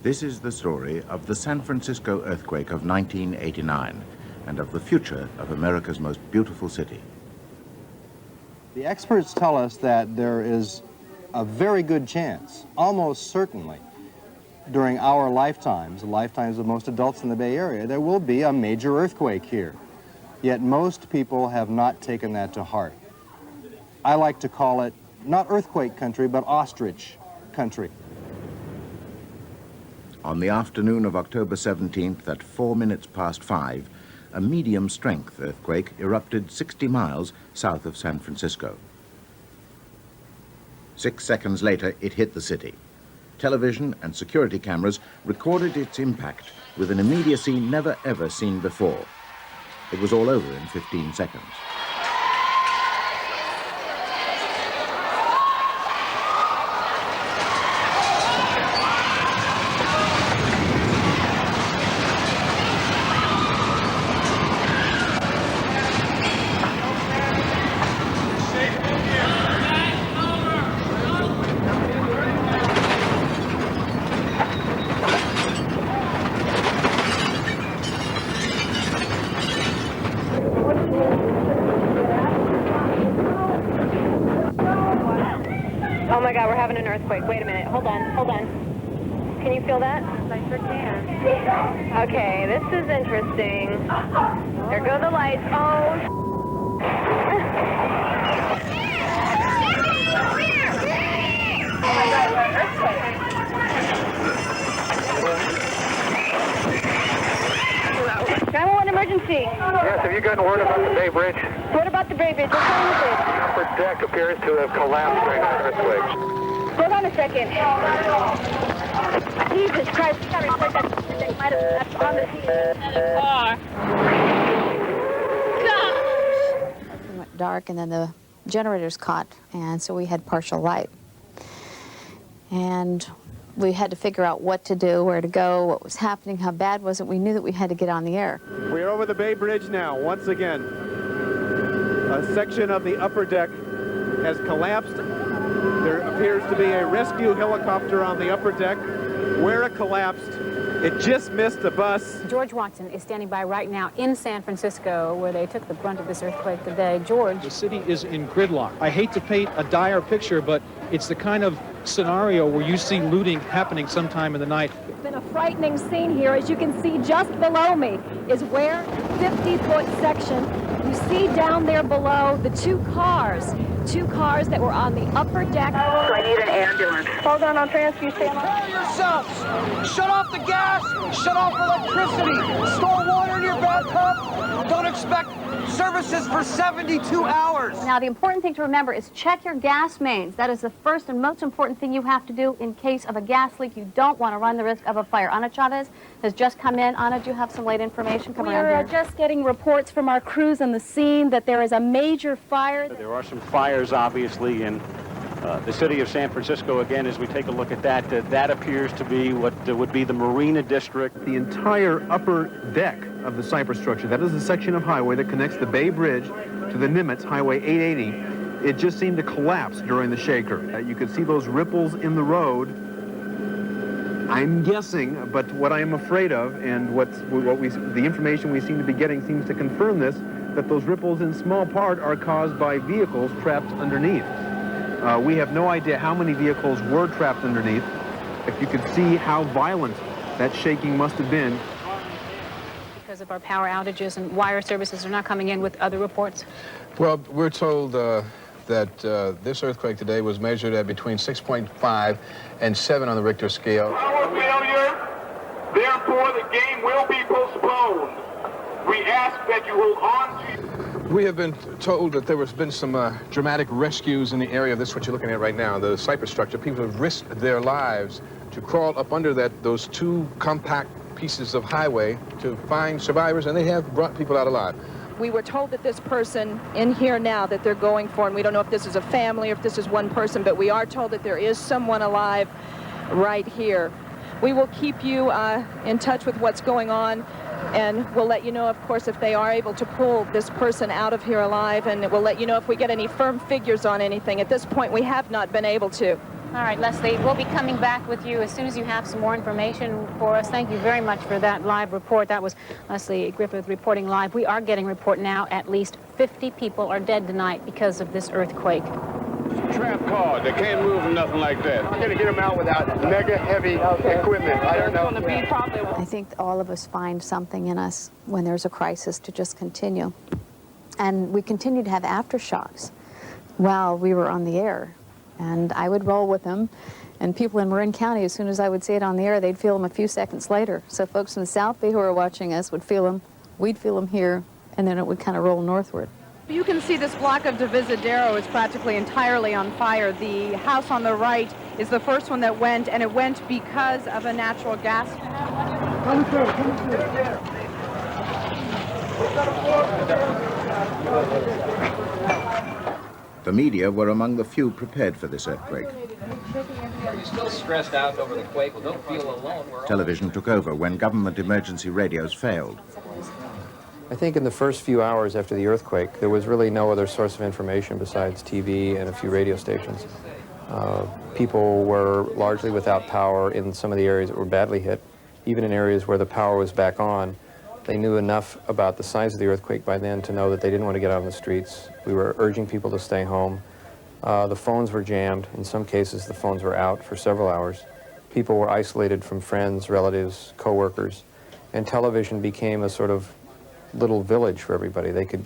This is the story of the San Francisco earthquake of 1989 and of the future of America's most beautiful city. The experts tell us that there is a very good chance, almost certainly, during our lifetimes, the lifetimes of most adults in the Bay Area, there will be a major earthquake here. Yet most people have not taken that to heart. I like to call it not earthquake country, but ostrich country. On the afternoon of October 17th at 5:04, a medium-strength earthquake erupted 60 miles south of San Francisco. 6 seconds later, it hit the city. Television and security cameras recorded its impact with an immediacy never ever seen before. It was all over in 15 seconds. Oh my God, we're having an earthquake. Wait a minute. Hold on, hold on. Can you feel that? I sure can. Okay, this is interesting. There go the lights. Oh, oh my God, we're an earthquake. 911 emergency. Yes, have you gotten word about the Bay Bridge? What about the Bay Bridge? What's wrong with it? The upper deck appears to have collapsed during that earthquake. Hold on a second. Jesus Christ, we gotta report that they might have left on the scene. It went dark, and then the generators caught, and so we had partial light. And we had to figure out what to do, where to go, what was happening, how bad was it. We knew that we had to get on the air. We are over the Bay Bridge now, once again. A section of the upper deck has collapsed. There appears to be a rescue helicopter on the upper deck. Where it collapsed, it just missed the bus. George Watson is standing by right now in San Francisco, where they took the brunt of this earthquake today. George. The city is in gridlock. I hate to paint a dire picture, but it's the kind of scenario where you see looting happening sometime in the night. It's been a frightening scene here. As you can see just below me is where 50-foot section. You see down there below the two cars that were on the upper deck. I need an ambulance. Hold on, I'll transfer you. Prepare yourselves. Shut off the gas. Shut off electricity. Store water in your bathtub. Don't expect services for 72 hours. Now, the important thing to remember is check your gas mains. That is the first and most important thing you have to do in case of a gas leak. You don't want to run the risk of a fire. Ana Chavez has just come in. Ana, do you have some late information coming around here? We are just getting reports from our crews on the scene that there is a major fire. There are some fires, obviously, in the city of San Francisco. Again, as we take a look at that, that appears to be what would be the Marina District. The entire upper deck of the Cypress structure, that is the section of highway that connects the Bay Bridge to the Nimitz, Highway 880, it just seemed to collapse during the shaker. You could see those ripples in the road. I'm guessing, but what I am afraid of, and the information we seem to be getting seems to confirm this, that those ripples in small part are caused by vehicles trapped underneath. We have no idea how many vehicles were trapped underneath. If you could see how violent that shaking must have been. Because of our power outages and wire services are not coming in with other reports. Well, we're told that this earthquake today was measured at between 6.5 and 7 on the Richter scale. Power failure, therefore the game will be postponed. We ask that you hold on to... We have been told that there has been some dramatic rescues in the area of this, what you're looking at right now, the Cypress structure. People have risked their lives to crawl up under those two compact pieces of highway to find survivors, and they have brought people out alive. We were told that this person in here now that they're going for, and we don't know if this is a family or if this is one person, but we are told that there is someone alive right here. We will keep you in touch with what's going on, and we'll let you know, of course, if they are able to pull this person out of here alive, and we'll let you know if we get any firm figures on anything. At this point, we have not been able to. All right, Leslie, we'll be coming back with you as soon as you have some more information for us. Thank you very much for that live report. That was Leslie Griffith reporting live. We are getting a report now. At least 50 people are dead tonight because of this earthquake. Trap car, they can't move or nothing like that. I'm going to get them out without mega heavy equipment. I don't know. I think all of us find something in us when there's a crisis to just continue. And we continued to have aftershocks while we were on the air. And I would roll with them. And people in Marin County, as soon as I would say it on the air, they'd feel them a few seconds later. So folks in the South Bay who are watching us would feel them, we'd feel them here, and then it would kind of roll northward. You can see this block of Divisadero is practically entirely on fire. The house on the right is the first one that went, and it went because of a natural gas. The media were among the few prepared for this earthquake. Are you still stressed out over the quake? Well, don't feel alone. Television took over when government emergency radios failed. I think in the first few hours after the earthquake, there was really no other source of information besides TV and a few radio stations. People were largely without power in some of the areas that were badly hit. Even in areas where the power was back on, they knew enough about the size of the earthquake by then to know that they didn't want to get out on the streets. We were urging people to stay home. The phones were jammed. In some cases, the phones were out for several hours. People were isolated from friends, relatives, co-workers, and television became a sort of little village for everybody. They could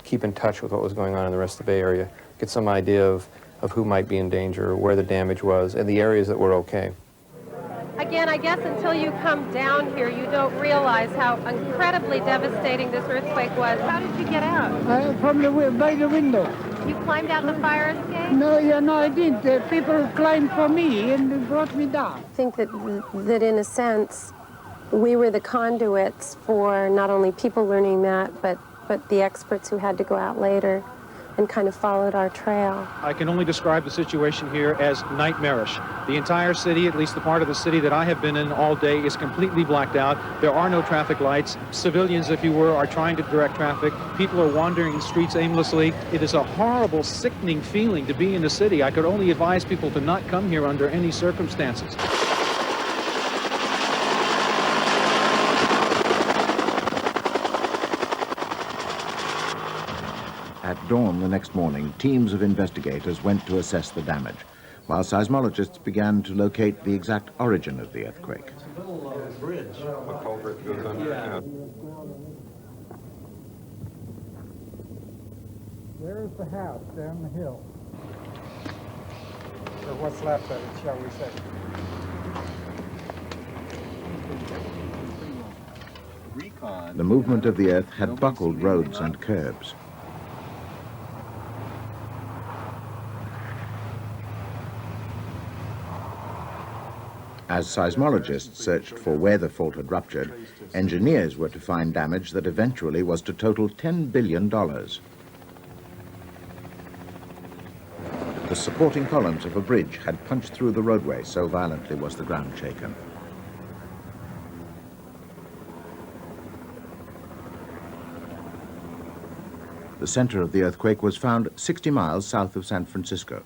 keep in touch with what was going on in the rest of the Bay Area, get some idea of who might be in danger, where the damage was, and the areas that were okay. Again, I guess until you come down here, you don't realize how incredibly devastating this earthquake was. How did you get out? From by the window. You climbed out the fire escape? No, I didn't. People climbed for me and brought me down. I think that in a sense, we were the conduits for not only people learning that, but the experts who had to go out later and kind of followed our trail. I can only describe the situation here as nightmarish. The entire city, at least the part of the city that I have been in all day, is completely blacked out. There are no traffic lights. Civilians, if you were, are trying to direct traffic. People are wandering the streets aimlessly. It is a horrible, sickening feeling to be in the city. I could only advise people to not come here under any circumstances. At dawn the next morning, teams of investigators went to assess the damage, while seismologists began to locate the exact origin of the earthquake. Bridge. A culvert goes under. Yeah. There's the house down the hill. Or what's left of it, shall we say. The movement of the earth had buckled roads and curbs. As seismologists searched for where the fault had ruptured, engineers were to find damage that eventually was to total $10 billion. The supporting columns of a bridge had punched through the roadway, so violently was the ground shaken. The center of the earthquake was found 60 miles south of San Francisco.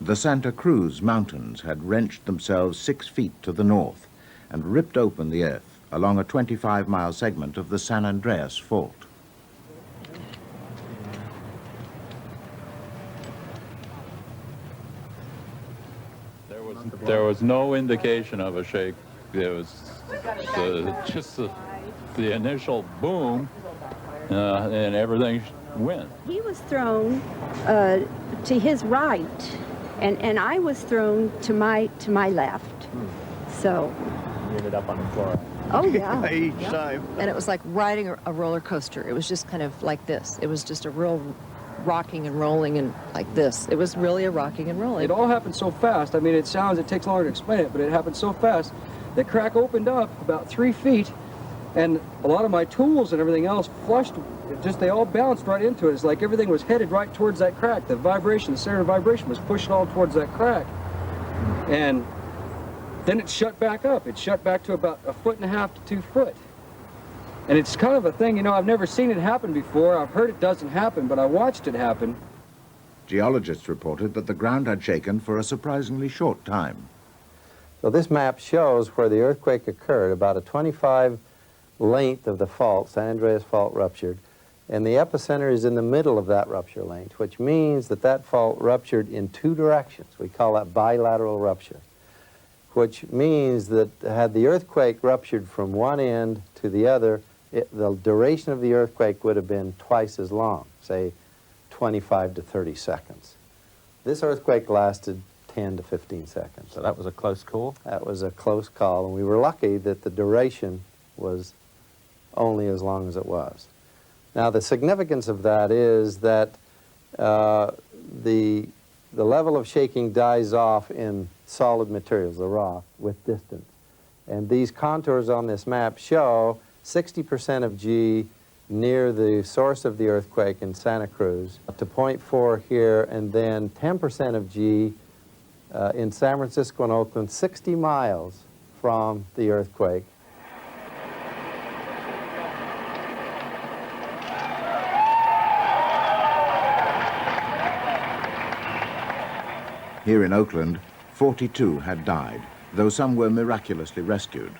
The Santa Cruz Mountains had wrenched themselves 6 feet to the north and ripped open the earth along a 25-mile segment of the San Andreas Fault. There was no indication of a shake. There was just the initial boom, and everything went. He was thrown to his right, and I was thrown to my left. So you ended up on the floor. Oh yeah. Each time. And it was like riding a roller coaster. It was just kind of like this. It was just a real rocking and rolling and like this. It was really a rocking and rolling. It all happened so fast. I mean, it takes longer to explain it, but it happened so fast. The crack opened up about 3 feet, and a lot of my tools and everything else flushed. They all bounced right into it. It's like everything was headed right towards that crack. The vibration, the center of vibration was pushed all towards that crack. And then it shut back up. It shut back to about 1.5 to 2 foot. And it's kind of a thing, you know, I've never seen it happen before. I've heard it doesn't happen, but I watched it happen. Geologists reported that the ground had shaken for a surprisingly short time. So this map shows where the earthquake occurred, about a 25 length of the fault, San Andreas Fault ruptured, and the epicenter is in the middle of that rupture length, which means that that fault ruptured in two directions. We call that bilateral rupture, which means that had the earthquake ruptured from one end to the other, the duration of the earthquake would have been twice as long, say 25 to 30 seconds. This earthquake lasted 10 to 15 seconds. So that was a close call? That was a close call, and we were lucky that the duration was only as long as it was. Now, the significance of that is that the level of shaking dies off in solid materials, the rock, with distance. And these contours on this map show 60% of G near the source of the earthquake in Santa Cruz, to 0.4 here, and then 10% of G in San Francisco and Oakland, 60 miles from the earthquake. Here in Oakland, 42 had died, though some were miraculously rescued.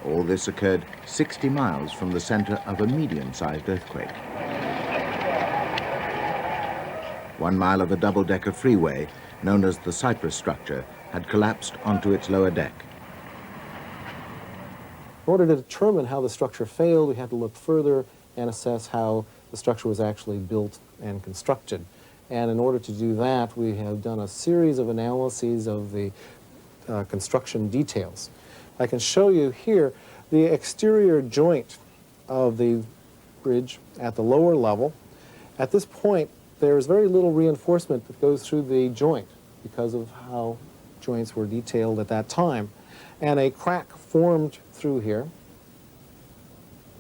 All this occurred 60 miles from the center of a medium-sized earthquake. 1 mile of a double-decker freeway, known as the Cypress structure, had collapsed onto its lower deck. In order to determine how the structure failed, we had to look further and assess how the structure was actually built and constructed. And in order to do that, we have done a series of analyses of the construction details. I can show you here the exterior joint of the bridge at the lower level. At this point, there is very little reinforcement that goes through the joint because of how joints were detailed at that time. And a crack formed through here.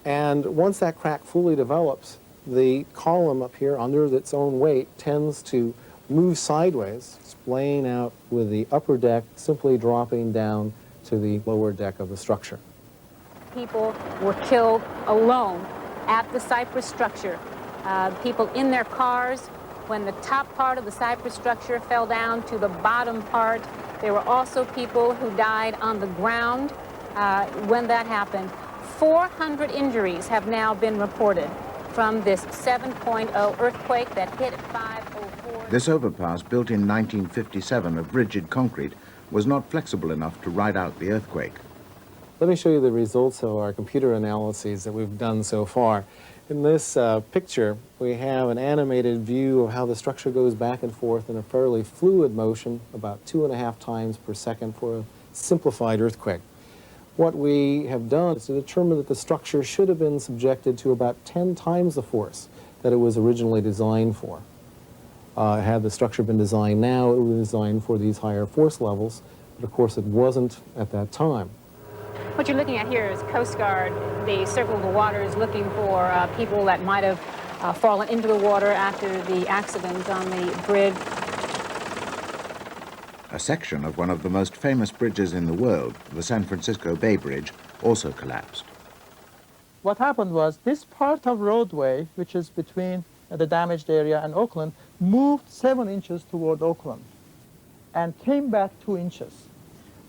And once that crack fully develops, the column up here, under its own weight, tends to move sideways, splaying out with the upper deck simply dropping down to the lower deck of the structure. People were killed alone at the Cypress structure. People in their cars. When the top part of the Cypress structure fell down to the bottom part, there were also people who died on the ground when that happened. 400 injuries have now been reported from this 7.0 earthquake that hit at 5:04. This overpass, built in 1957 of rigid concrete, was not flexible enough to ride out the earthquake. Let me show you the results of our computer analyses that we've done so far. In this picture, we have an animated view of how the structure goes back and forth in a fairly fluid motion, about 2.5 times per second for a simplified earthquake. What we have done is to determine that the structure should have been subjected to about 10 times the force that it was originally designed for. Had the structure been designed now, it would be designed for these higher force levels, but of course it wasn't at that time. What you're looking at here is Coast Guard. They circled the waters looking for people that might have fallen into the water after the accident on the bridge. A section of one of the most famous bridges in the world, the San Francisco Bay Bridge, also collapsed. What happened was this part of roadway, which is between the damaged area and Oakland, moved 7 inches toward Oakland and came back 2 inches.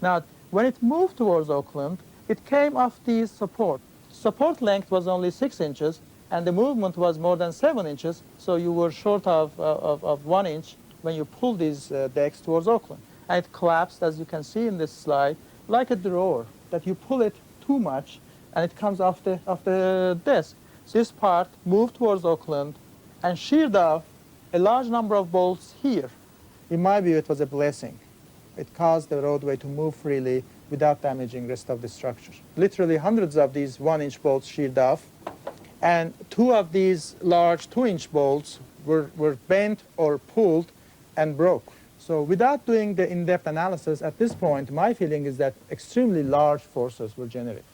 Now, when it moved towards Oakland, it came off these support. Support length was only 6 inches, and the movement was more than 7 inches, so you were short of 1 inch when you pull these decks towards Oakland. And it collapsed, as you can see in this slide, like a drawer, that you pull it too much, and it comes off the desk. So this part moved towards Oakland and sheared off a large number of bolts here. In my view, it was a blessing. It caused the roadway to move freely without damaging the rest of the structure. Literally hundreds of these 1-inch bolts sheared off, and 2 of these large 2-inch bolts were bent or pulled and broke. So without doing the in-depth analysis at this point, my feeling is that extremely large forces were generated.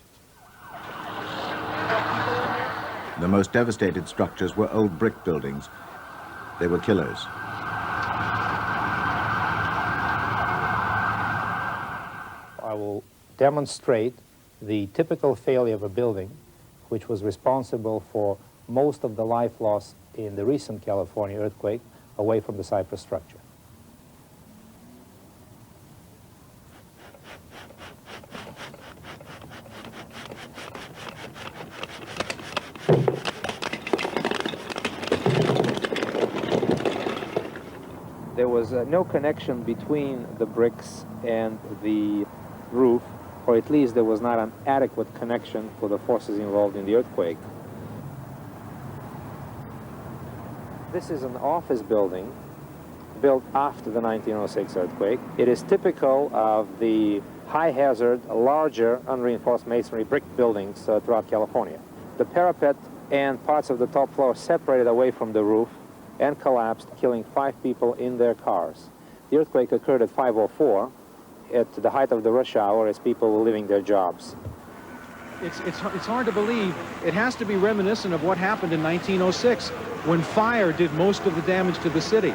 The most devastated structures were old brick buildings. They were killers. I will demonstrate the typical failure of a building which was responsible for most of the life loss in the recent California earthquake, away from the Cypress structure. There was no connection between the bricks and the roof, or at least there was not an adequate connection for the forces involved in the earthquake. This is an office building built after the 1906 earthquake. It is typical of the high-hazard, larger, unreinforced masonry brick buildings throughout California. The parapet and parts of the top floor separated away from the roof and collapsed, killing 5 people in their cars. The earthquake occurred at 5:04, at the height of the rush hour, as people were leaving their jobs. It's hard to believe. It has to be reminiscent of what happened in 1906, when fire did most of the damage to the city.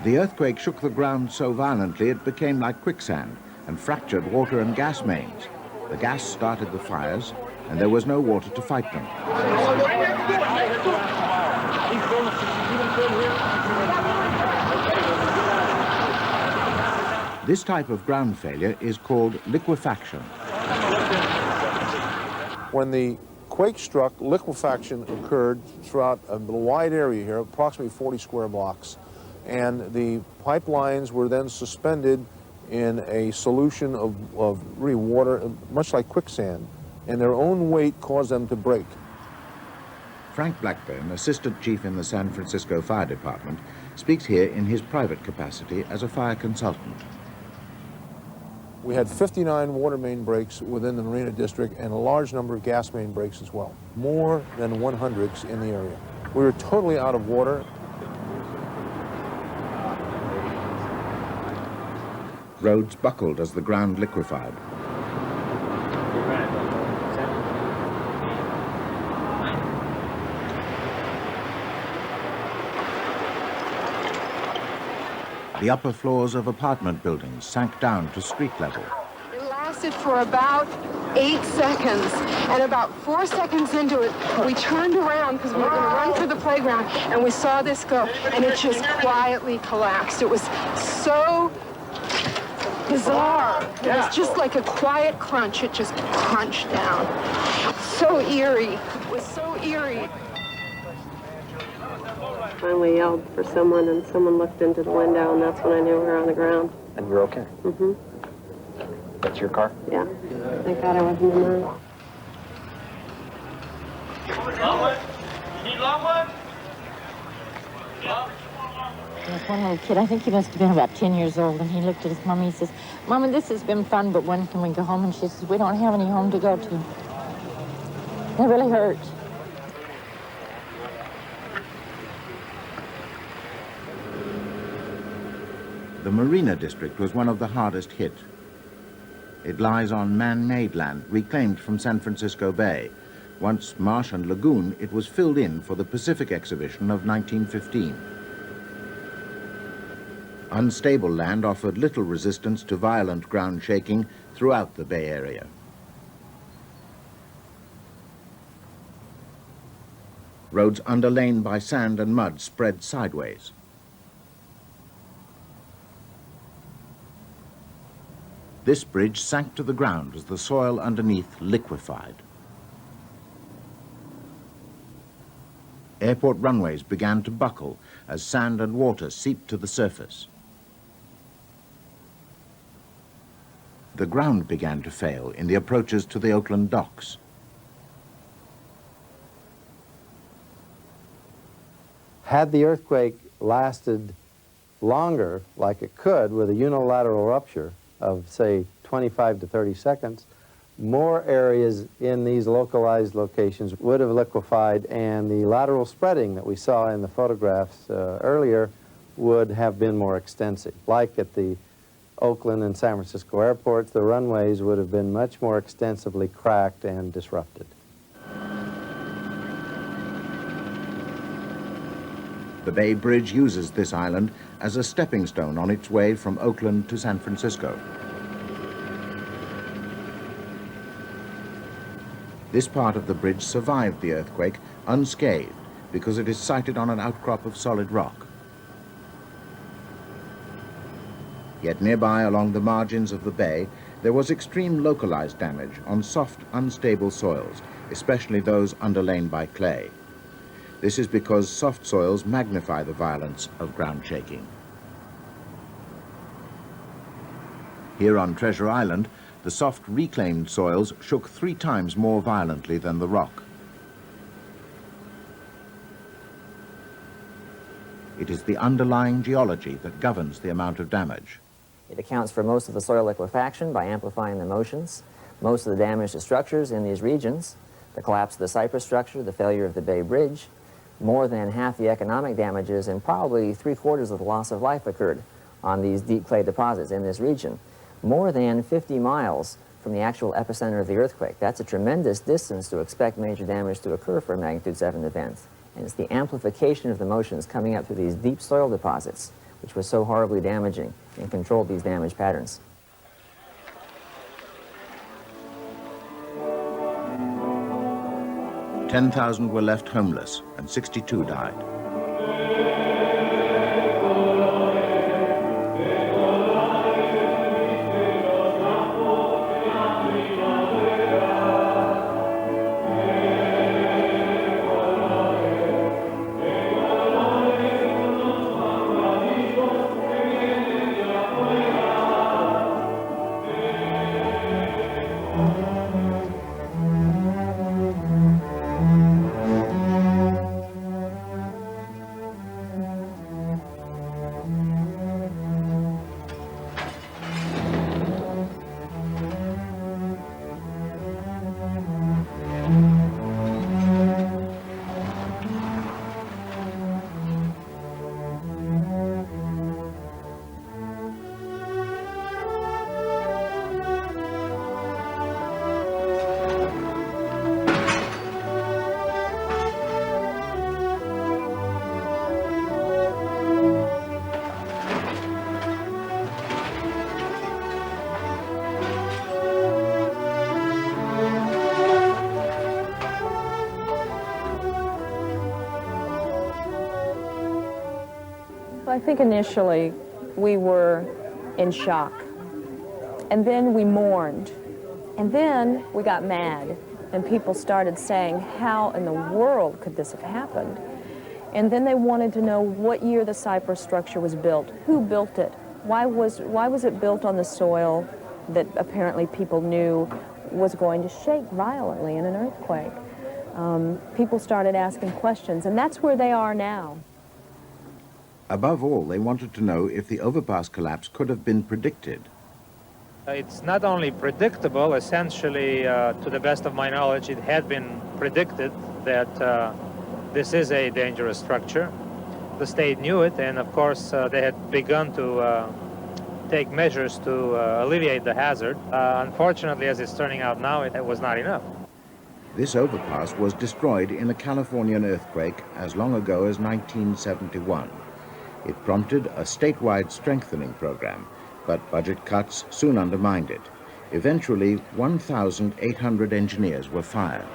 The earthquake shook the ground so violently it became like quicksand and fractured water and gas mains. The gas started the fires, and there was no water to fight them. This type of ground failure is called liquefaction. When the quake struck, liquefaction occurred throughout a wide area here, approximately 40 square blocks. And the pipelines were then suspended in a solution of really water, much like quicksand, and their own weight caused them to break. Frank Blackburn, assistant chief in the San Francisco Fire Department, speaks here in his private capacity as a fire consultant. We had 59 water main breaks within the Marina District and a large number of gas main breaks as well, more than 100 in the area. We were totally out of water. Roads buckled as the ground liquefied. The upper floors of apartment buildings sank down to street level. It lasted for about 8 seconds, and about 4 seconds into it, we turned around because we were going to run for the playground, and we saw this go, and it just quietly collapsed. It was so bizarre. It was just like a quiet crunch. It just crunched down. So eerie. It was so eerie. Finally yelled for someone, and someone looked into the window, and that's when I knew we were on the ground. And you're okay? Mm-hmm. That's your car? Yeah. Thank God I wasn't in there. Long one? You need long one? There was one little kid, I think he must have been about 10 years old, and he looked at his mom, he says, "Mama, this has been fun, but when can we go home?" And she says, "We don't have any home to go to." It really hurt. The Marina District was one of the hardest hit. It lies on man-made land reclaimed from San Francisco Bay. Once marsh and lagoon, it was filled in for the Pacific Exhibition of 1915. Unstable land offered little resistance to violent ground shaking throughout the Bay Area. Roads underlain by sand and mud spread sideways. This bridge sank to the ground as the soil underneath liquefied. Airport runways began to buckle as sand and water seeped to the surface. The ground began to fail in the approaches to the Oakland docks. Had the earthquake lasted longer, like it could with a unilateral rupture of, say, 25 to 30 seconds, more areas in these localized locations would have liquefied, and the lateral spreading that we saw in the photographs earlier would have been more extensive. Like at the Oakland and San Francisco airports, the runways would have been much more extensively cracked and disrupted. The Bay Bridge uses this island as a stepping stone on its way from Oakland to San Francisco. This part of the bridge survived the earthquake unscathed because it is sited on an outcrop of solid rock. Yet nearby, along the margins of the bay, there was extreme localized damage on soft, unstable soils, especially those underlain by clay. This is because soft soils magnify the violence of ground shaking. Here on Treasure Island, the soft reclaimed soils shook 3 times more violently than the rock. It is the underlying geology that governs the amount of damage. It accounts for most of the soil liquefaction by amplifying the motions, most of the damage to structures in these regions, the collapse of the cypress structure, the failure of the Bay Bridge, more than half the economic damages, and probably 3/4 of the loss of life occurred on these deep clay deposits in this region. More than 50 miles from the actual epicenter of the earthquake. That's a tremendous distance to expect major damage to occur for a magnitude 7 event. And it's the amplification of the motions coming up through these deep soil deposits which was so horribly damaging and controlled these damage patterns. "10,000 were left homeless and 62 died. I think initially we were in shock, and then we mourned, and then we got mad, and people started saying, how in the world could this have happened? And then they wanted to know what year the cypress structure was built, who built it, why was it built on the soil that apparently people knew was going to shake violently in an earthquake. People started asking questions, and that's where they are now. Above all, they wanted to know if the overpass collapse could have been predicted. It's not only predictable, essentially, to the best of my knowledge, it had been predicted that this is a dangerous structure. The state knew it, and of course, they had begun to take measures to alleviate the hazard. Unfortunately, as it's turning out now, it was not enough. This overpass was destroyed in a Californian earthquake as long ago as 1971. It prompted a statewide strengthening program, but budget cuts soon undermined it. Eventually, 1,800 engineers were fired.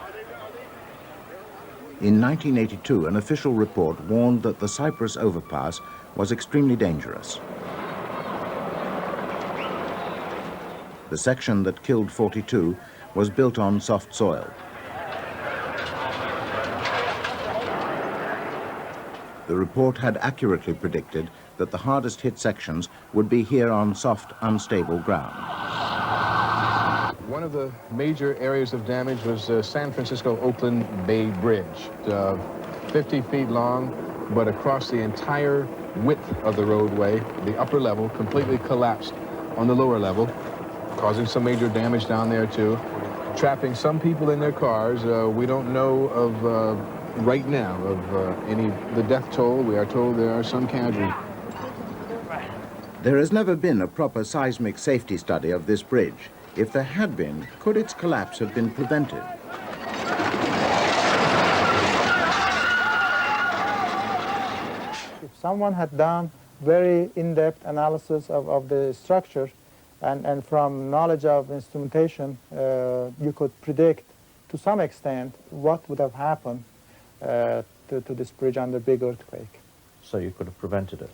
In 1982, an official report warned that the Cypress overpass was extremely dangerous. The section that killed 42 was built on soft soil. The report had accurately predicted that the hardest hit sections would be here on soft, unstable ground. One of the major areas of damage was San Francisco-Oakland Bay Bridge. 50 feet long, but across the entire width of the roadway, the upper level completely collapsed on the lower level, causing some major damage down there too, trapping some people in their cars. We don't know of right now of the death toll. We are told there are some casualties. There has never been a proper seismic safety study of this bridge. If there had been, could its collapse have been prevented? If someone had done very in-depth analysis of the structure and from knowledge of instrumentation, you could predict to some extent, what would have happened to this bridge under big earthquake. So you could have prevented it?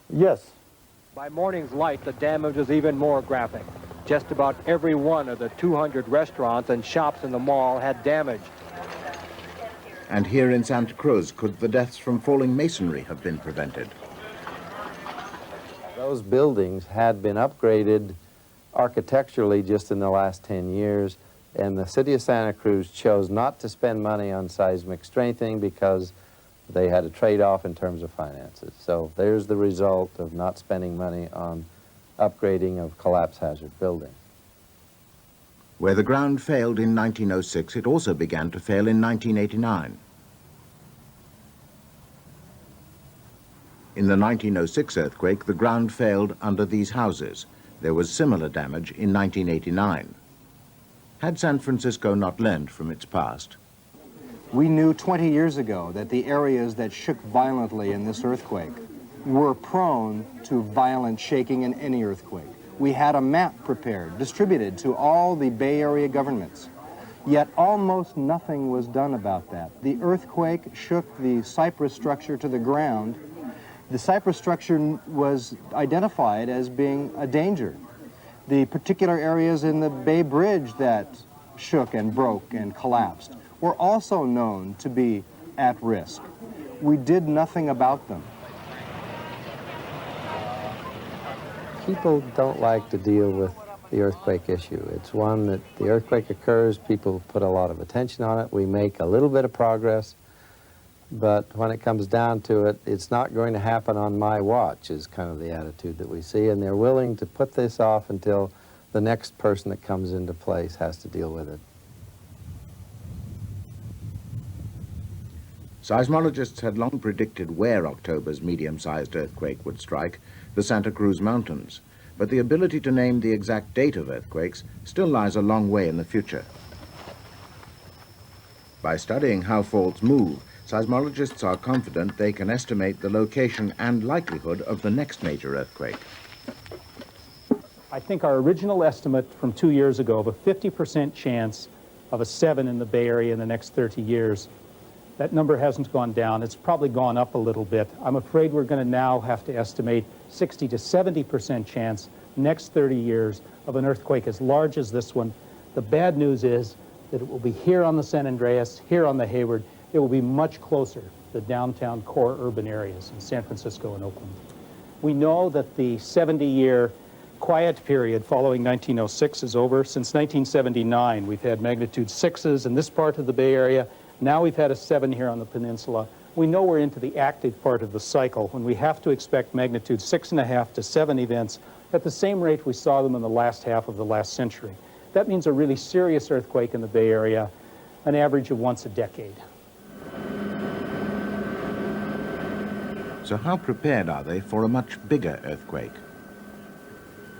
Yes. By morning's light, the damage was even more graphic. Just about every one of the 200 restaurants and shops in the mall had damage. And here in Santa Cruz, could the deaths from falling masonry have been prevented? Those buildings had been upgraded architecturally just in the last 10 years, and the city of Santa Cruz chose not to spend money on seismic strengthening because they had a trade-off in terms of finances. So there's the result of not spending money on upgrading of collapse hazard buildings. Where the ground failed in 1906, it also began to fail in 1989. In the 1906 earthquake, the ground failed under these houses. There was similar damage in 1989. Had San Francisco not learned from its past? We knew 20 years ago that the areas that shook violently in this earthquake were prone to violent shaking in any earthquake. We had a map prepared, distributed to all the Bay Area governments. Yet almost nothing was done about that. The earthquake shook the cypress structure to the ground. The cypress structure was identified as being a danger. The particular areas in the Bay Bridge that shook and broke and collapsed were also known to be at risk. We did nothing about them. People don't like to deal with the earthquake issue. It's one that the earthquake occurs, people put a lot of attention on it, we make a little bit of progress, but when it comes down to it, it's not going to happen on my watch is kind of the attitude that we see, and they're willing to put this off until the next person that comes into place has to deal with it. Seismologists had long predicted where October's medium-sized earthquake would strike, the Santa Cruz Mountains, but the ability to name the exact date of earthquakes still lies a long way in the future. By studying how faults move, seismologists are confident they can estimate the location and likelihood of the next major earthquake. I think our original estimate from 2 years ago of a 50% chance of a 7 in the Bay Area in the next 30 years, that number hasn't gone down. It's probably gone up a little bit. I'm afraid we're going to now have to estimate 60 to 70% chance next 30 years of an earthquake as large as this one. The bad news is that it will be here on the San Andreas, here on the Hayward. It will be much closer to downtown core urban areas in San Francisco and Oakland. We know that the 70-year quiet period following 1906 is over. Since 1979, we've had magnitude 6s in this part of the Bay Area. Now we've had a 7 here on the peninsula. We know we're into the active part of the cycle when we have to expect magnitude 6.5 to 7 events at the same rate we saw them in the last half of the last century. That means a really serious earthquake in the Bay Area, an average of once a decade. So how prepared are they for a much bigger earthquake?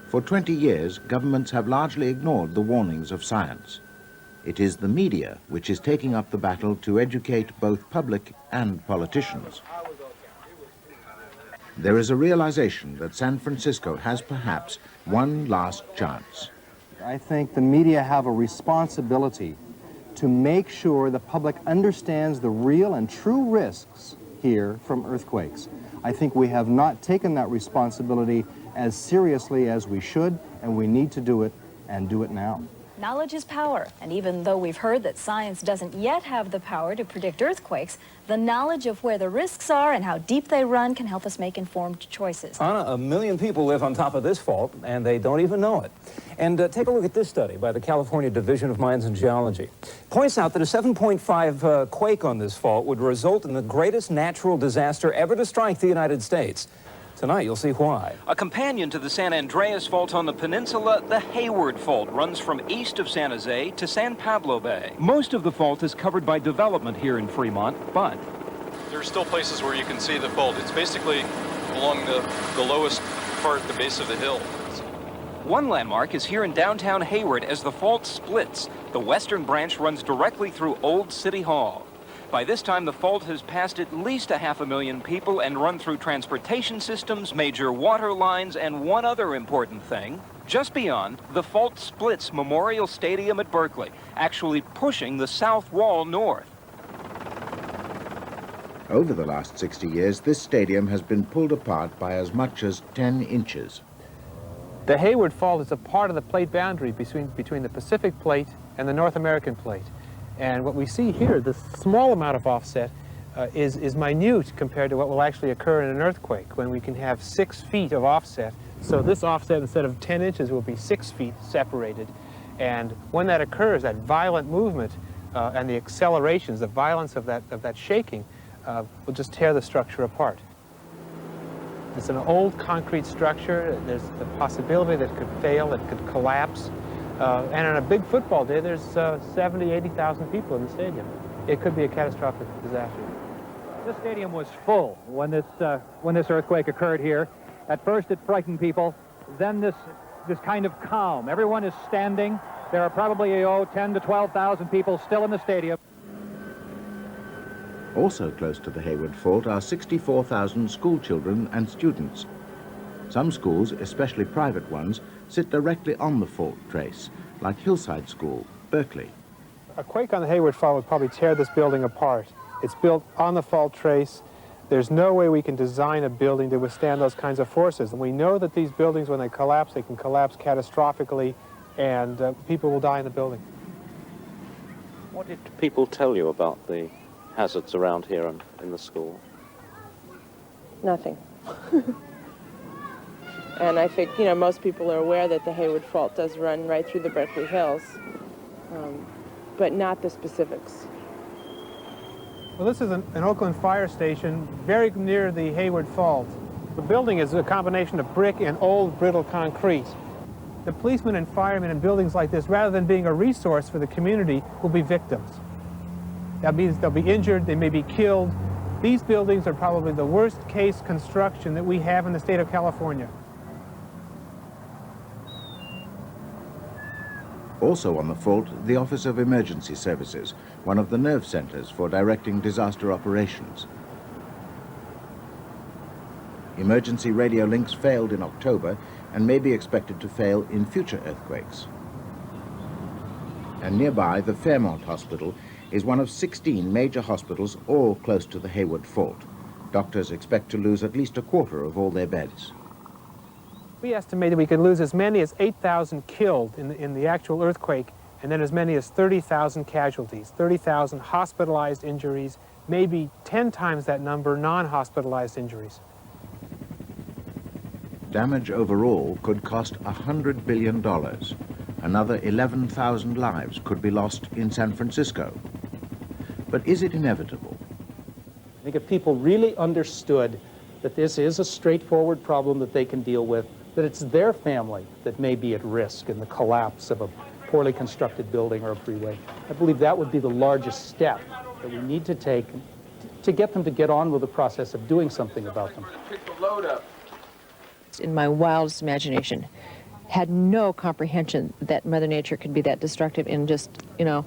For 20 years, governments have largely ignored the warnings of science. It is the media which is taking up the battle to educate both public and politicians. There is a realization that San Francisco has perhaps one last chance. I think the media have a responsibility to make sure the public understands the real and true risks here from earthquakes. I think we have not taken that responsibility as seriously as we should, and we need to do it, and do it now. Knowledge is power, and even though we've heard that science doesn't yet have the power to predict earthquakes, the knowledge of where the risks are and how deep they run can help us make informed choices. Anna, 1 million people live on top of this fault, and they don't even know it. And take a look at this study by the California Division of Mines and Geology. Points out that a 7.5 quake on this fault would result in the greatest natural disaster ever to strike the United States. Tonight, you'll see why. A companion to the San Andreas Fault on the peninsula, the Hayward Fault runs from east of San Jose to San Pablo Bay. Most of the fault is covered by development here in Fremont, but there are still places where you can see the fault. It's basically along the lowest part, the base of the hill. One landmark is here in downtown Hayward as the fault splits. The western branch runs directly through Old City Hall. By this time, the fault has passed at least 500,000 people and run through transportation systems, major water lines, and one other important thing. Just beyond, the fault splits Memorial Stadium at Berkeley, actually pushing the south wall north. Over the last 60 years, this stadium has been pulled apart by as much as 10 inches. The Hayward Fault is a part of the plate boundary between the Pacific Plate and the North American Plate. And what we see here, the small amount of offset, is minute compared to what will actually occur in an earthquake, when we can have 6 feet of offset. So this offset, instead of 10 inches, will be 6 feet separated. And when that occurs, that violent movement and the accelerations, the violence of that shaking, will just tear the structure apart. It's an old concrete structure. There's the possibility that it could fail, it could collapse. And on a big football day, there's 70,000, 80,000 people in the stadium. It could be a catastrophic disaster. This stadium was full when this earthquake occurred here. At first, it frightened people. Then this kind of calm. Everyone is standing. There are probably 10,000 to 12,000 people still in the stadium. Also close to the Hayward Fault are 64,000 school children and students. Some schools, especially private ones, sit directly on the fault trace, like Hillside School, Berkeley. A quake on the Hayward Fault would probably tear this building apart. It's built on the fault trace. There's no way we can design a building to withstand those kinds of forces. And we know that these buildings, when they can collapse catastrophically, and people will die in the building. What did people tell you about the hazards around here and in the school? Nothing. And I think, you know, most people are aware that the Hayward Fault does run right through the Berkeley Hills, but not the specifics. Well, this is an Oakland fire station very near the Hayward Fault. The building is a combination of brick and old brittle concrete. The policemen and firemen in buildings like this, rather than being a resource for the community, will be victims. That means they'll be injured, they may be killed. These buildings are probably the worst case construction that we have in the state of California. Also on the fault, the Office of Emergency Services, one of the nerve centers for directing disaster operations. Emergency radio links failed in October and may be expected to fail in future earthquakes. And nearby, the Fairmont Hospital is one of 16 major hospitals, all close to the Hayward Fault. Doctors expect to lose at least a quarter of all their beds. We estimate that we could lose as many as 8,000 killed in the actual earthquake, and then as many as 30,000 casualties, 30,000 hospitalized injuries, maybe 10 times that number non-hospitalized injuries. Damage overall could cost $100 billion. Another 11,000 lives could be lost in San Francisco. But is it inevitable? I think if people really understood that this is a straightforward problem that they can deal with, that it's their family that may be at risk in the collapse of a poorly constructed building or a freeway, I believe that would be the largest step that we need to take to get them to get on with the process of doing something about them. In my wildest imagination, had no comprehension that Mother Nature could be that destructive and just, you know.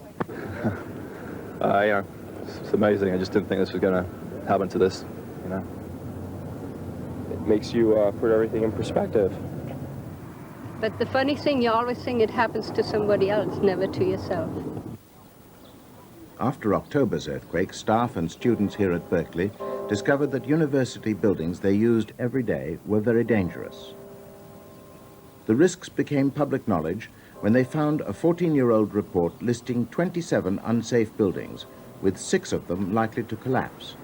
Yeah, it's amazing. I just didn't think this was going to happen to this, you know. It makes you put everything in perspective. But the funny thing, you always think it happens to somebody else, never to yourself. After October's earthquake, staff and students here at Berkeley discovered that university buildings they used every day were very dangerous. The risks became public knowledge when they found a 14-year-old report listing 27 unsafe buildings, with 6 of them likely to collapse.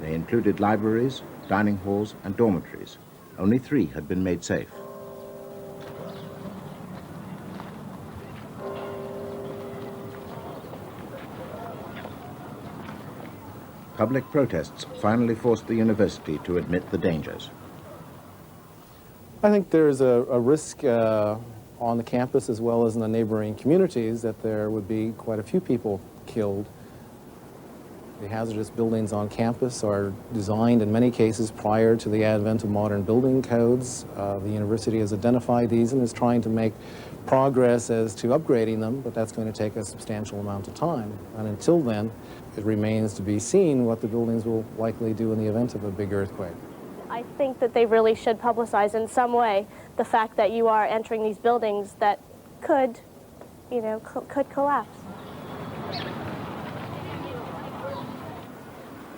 They included libraries, dining halls, and dormitories. Only 3 had been made safe. Public protests finally forced the university to admit the dangers. I think there's a risk on the campus as well as in the neighboring communities that there would be quite a few people killed The hazardous buildings on campus are designed in many cases prior to the advent of modern building codes. The university has identified these and is trying to make progress as to upgrading them, but that's going to take a substantial amount of time. And until then, it remains to be seen what the buildings will likely do in the event of a big earthquake. I think that they really should publicize in some way the fact that you are entering these buildings that could, could collapse.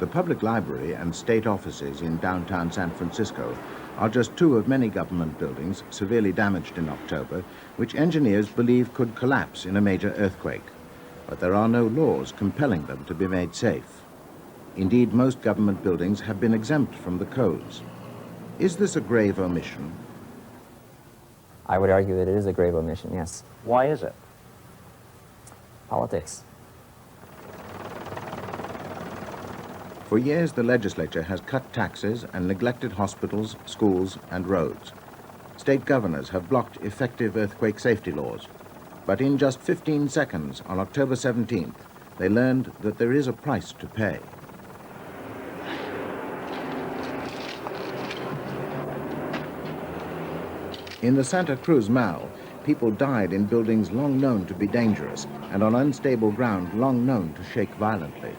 The public library and state offices in downtown San Francisco are just two of many government buildings severely damaged in October, which engineers believe could collapse in a major earthquake. But there are no laws compelling them to be made safe. Indeed, most government buildings have been exempt from the codes. Is this a grave omission? I would argue that it is a grave omission, yes. Why is it? Politics. For years, the legislature has cut taxes and neglected hospitals, schools, and roads. State governors have blocked effective earthquake safety laws. But in just 15 seconds on October 17th, they learned that there is a price to pay. In the Santa Cruz Mall, people died in buildings long known to be dangerous and on unstable ground long known to shake violently.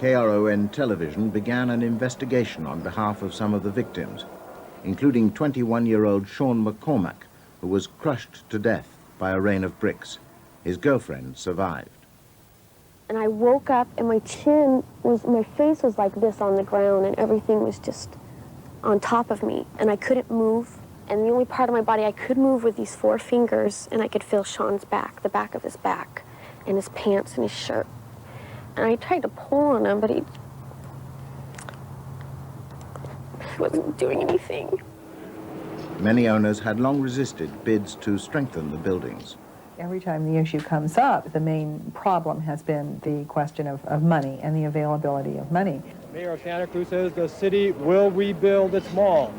KRON Television began an investigation on behalf of some of the victims, including 21-year-old Sean McCormack, who was crushed to death by a rain of bricks. His girlfriend survived. And I woke up and my face was like this on the ground and everything was just on top of me and I couldn't move. And the only part of my body I could move with these 4 fingers, and I could feel Sean's back, the back of his back, and his pants and his shirt. And I tried to pull on him, but he wasn't doing anything. Many owners had long resisted bids to strengthen the buildings. Every time the issue comes up, the main problem has been the question of money and the availability of money. Mayor of Santa Cruz says the city will rebuild its mall.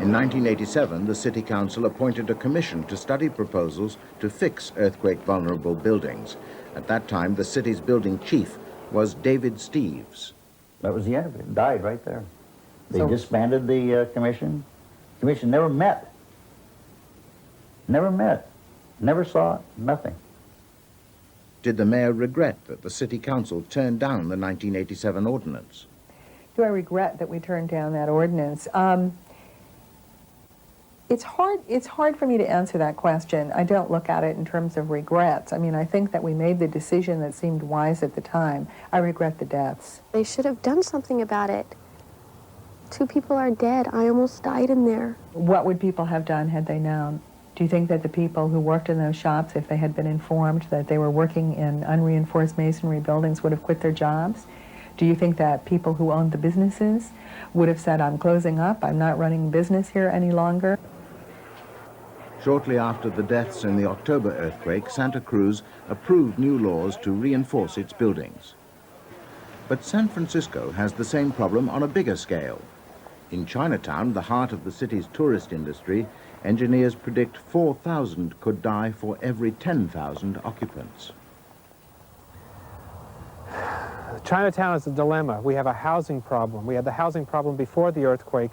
In 1987, the City Council appointed a commission to study proposals to fix earthquake-vulnerable buildings. At that time, the city's building chief was David Steves. That was the end of it. It died right there. They disbanded the commission. The commission never met. Never met. Never saw it. Nothing. Did the mayor regret that the City Council turned down the 1987 ordinance? Do I regret that we turned down that ordinance? It's hard for me to answer that question. I don't look at it in terms of regrets. I mean, I think that we made the decision that seemed wise at the time. I regret the deaths. They should have done something about it. 2 people are dead. I almost died in there. What would people have done had they known? Do you think that the people who worked in those shops, if they had been informed that they were working in unreinforced masonry buildings, would have quit their jobs? Do you think that people who owned the businesses would have said, I'm closing up, I'm not running business here any longer? Shortly after the deaths in the October earthquake, Santa Cruz approved new laws to reinforce its buildings. But San Francisco has the same problem on a bigger scale. In Chinatown, the heart of the city's tourist industry, engineers predict 4,000 could die for every 10,000 occupants. Chinatown is a dilemma. We have a housing problem. We had the housing problem before the earthquake.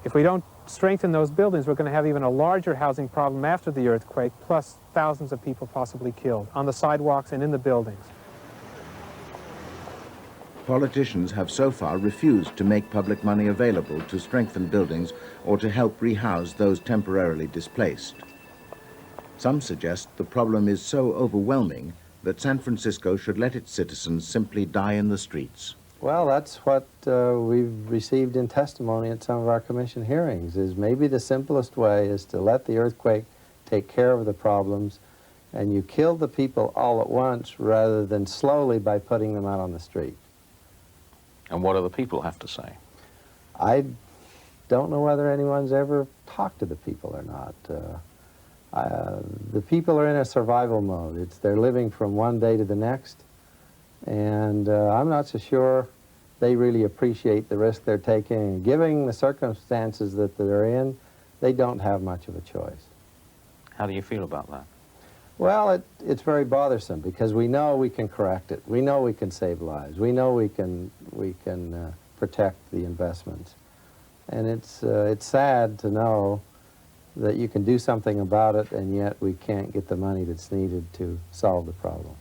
If we don't strengthen those buildings, we're going to have even a larger housing problem after the earthquake, plus thousands of people possibly killed on the sidewalks and in the buildings. Politicians have so far refused to make public money available to strengthen buildings or to help rehouse those temporarily displaced. Some suggest the problem is so overwhelming that San Francisco should let its citizens simply die in the streets. Well, that's what we've received in testimony at some of our commission hearings, is maybe the simplest way is to let the earthquake take care of the problems, and you kill the people all at once rather than slowly by putting them out on the street. And what do the people have to say? I don't know whether anyone's ever talked to the people or not. The people are in a survival mode. They're living from one day to the next, and I'm not so sure they really appreciate the risk they're taking. And given the circumstances that they're in, they don't have much of a choice. How do you feel about that? Well, it's very bothersome because we know we can correct it. We know we can save lives. We know we can protect the investments. And it's sad to know that you can do something about it and yet we can't get the money that's needed to solve the problem.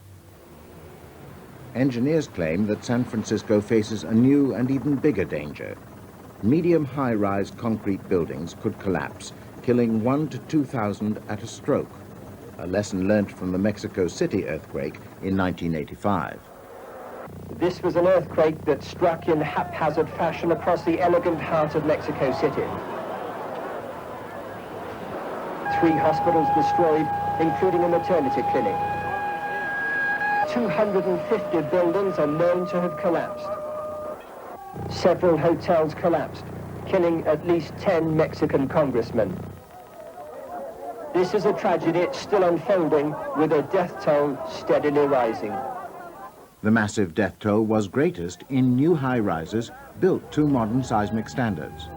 Engineers claim that San Francisco faces a new and even bigger danger. Medium high-rise concrete buildings could collapse, killing 1,000 to 2,000 at a stroke, a lesson learnt from the Mexico City earthquake in 1985. This was an earthquake that struck in haphazard fashion across the elegant heart of Mexico City. 3 hospitals destroyed, including a maternity clinic. 250 buildings are known to have collapsed. Several hotels collapsed, killing at least 10 Mexican congressmen. This is a tragedy still unfolding, with a death toll steadily rising. The massive death toll was greatest in new high-rises built to modern seismic standards.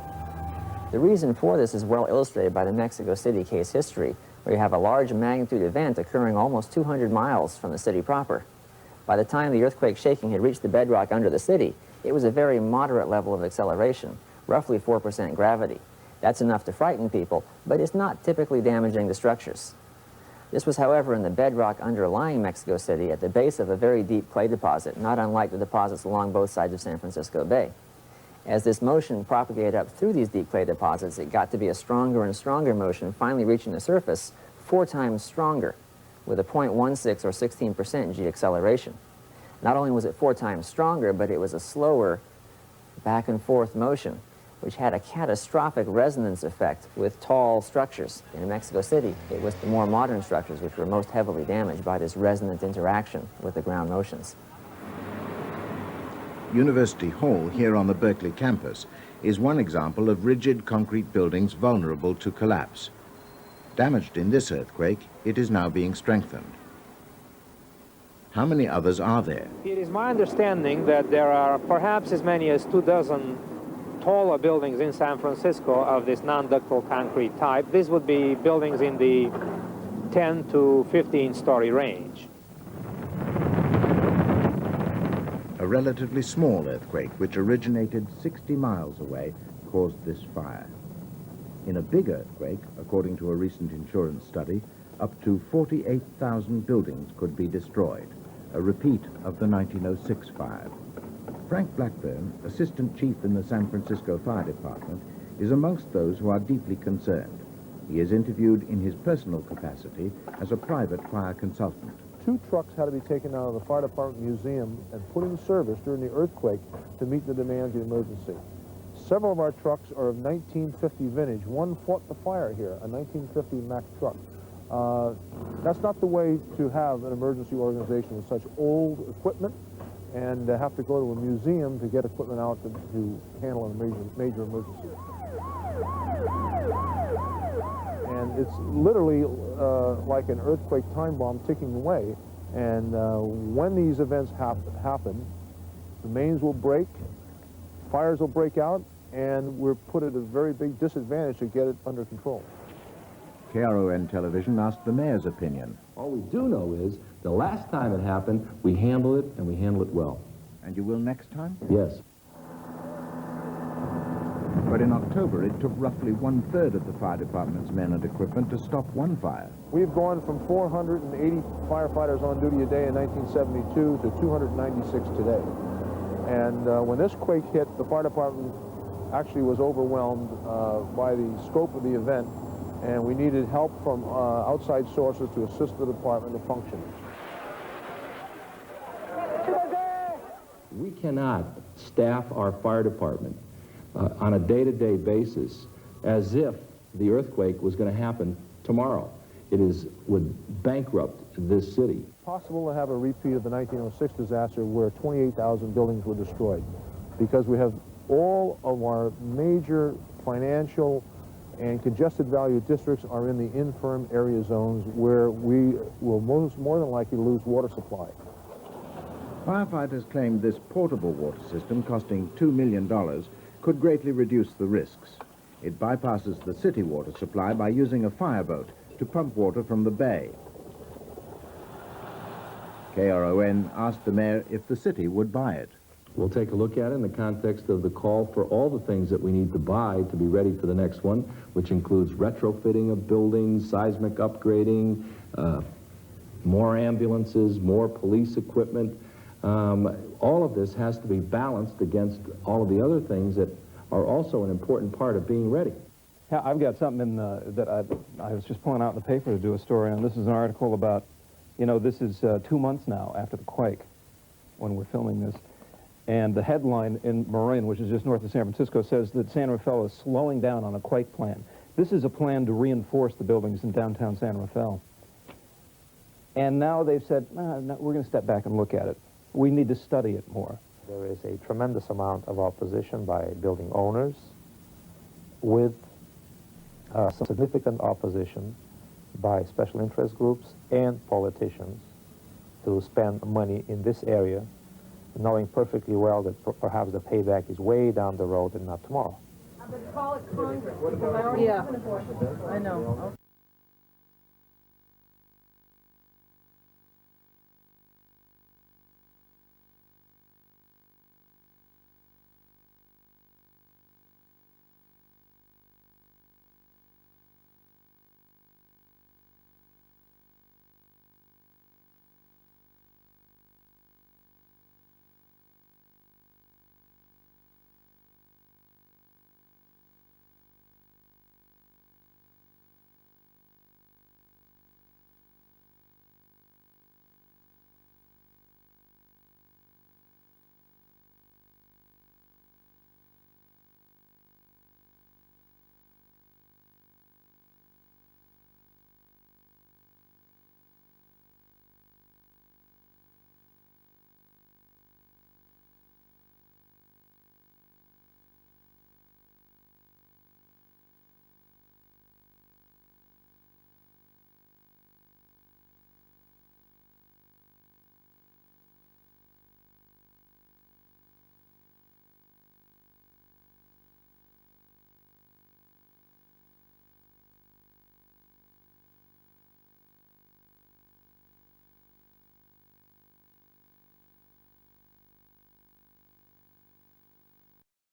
The reason for this is well illustrated by the Mexico City case history, where you have a large magnitude event occurring almost 200 miles from the city proper. By the time the earthquake shaking had reached the bedrock under the city, it was a very moderate level of acceleration, roughly 4% gravity. That's enough to frighten people, but it's not typically damaging the structures. This was, however, in the bedrock underlying Mexico City at the base of a very deep clay deposit, not unlike the deposits along both sides of San Francisco Bay. As this motion propagated up through these deep clay deposits, it got to be a stronger and stronger motion, finally reaching the surface 4 times stronger, with a 0.16 or 16% G acceleration. Not only was it 4 times stronger, but it was a slower back and forth motion, which had a catastrophic resonance effect with tall structures. In Mexico City, it was the more modern structures which were most heavily damaged by this resonant interaction with the ground motions. University Hall, here on the Berkeley campus, is one example of rigid concrete buildings vulnerable to collapse. Damaged in this earthquake, it is now being strengthened. How many others are there? It is my understanding that there are perhaps as many as 24 taller buildings in San Francisco of this non-ductile concrete type. These would be buildings in the 10 to 15-story range. A relatively small earthquake, which originated 60 miles away, caused this fire. In a big earthquake, according to a recent insurance study, up to 48,000 buildings could be destroyed, a repeat of the 1906 fire. Frank Blackburn, assistant chief in the San Francisco Fire Department, is amongst those who are deeply concerned. He is interviewed in his personal capacity as a private fire consultant. 2 trucks had to be taken out of the fire department museum and put in service during the earthquake to meet the demands of the emergency. Several of our trucks are of 1950 vintage. One fought the fire here, a 1950 Mack truck. That's not the way to have an emergency organization with such old equipment and have to go to a museum to get equipment out to handle a major emergency. And it's literally like an earthquake time bomb ticking away. And when these events happen, the mains will break, fires will break out, and we're put at a very big disadvantage to get it under control. KRON Television asked the mayor's opinion. All we do know is the last time it happened, we handled it, and we handled it well. And you will next time? Yes. But in October, it took roughly 1/3 of the fire department's men and equipment to stop one fire. We've gone from 480 firefighters on duty a day in 1972 to 296 today. And when this quake hit, the fire department actually was overwhelmed by the scope of the event, and we needed help from outside sources to assist the department to function. We cannot staff our fire department on a day-to-day basis as if the earthquake was going to happen tomorrow. It would bankrupt this city. Possible to have a repeat of the 1906 disaster where 28,000 buildings were destroyed, because we have all of our major financial and congested value districts are in the infirm area zones where we will more than likely lose water supply. Firefighters claimed this portable water system, costing $2 million, could greatly reduce the risks. It bypasses the city water supply by using a fireboat to pump water from the bay. KRON asked the mayor if the city would buy it. We'll take a look at it in the context of the call for all the things that we need to buy to be ready for the next one, which includes retrofitting of buildings, seismic upgrading, more ambulances, more police equipment. All of this has to be balanced against all of the other things that are also an important part of being ready. Yeah, I've got something that I was just pulling out in the paper to do a story on. This is an article about, you know, this is 2 months now after the quake when we're filming this. And the headline in Marin, which is just north of San Francisco, says that San Rafael is slowing down on a quake plan. This is a plan to reinforce the buildings in downtown San Rafael. And now they've said, no, we're going to step back and look at it. We need to study it more. There is a tremendous amount of opposition by building owners with some significant opposition by special interest groups and politicians to spend money in this area, knowing perfectly well that perhaps the payback is way down the road and not tomorrow. Call it Congress, because I already have an abortion. I know.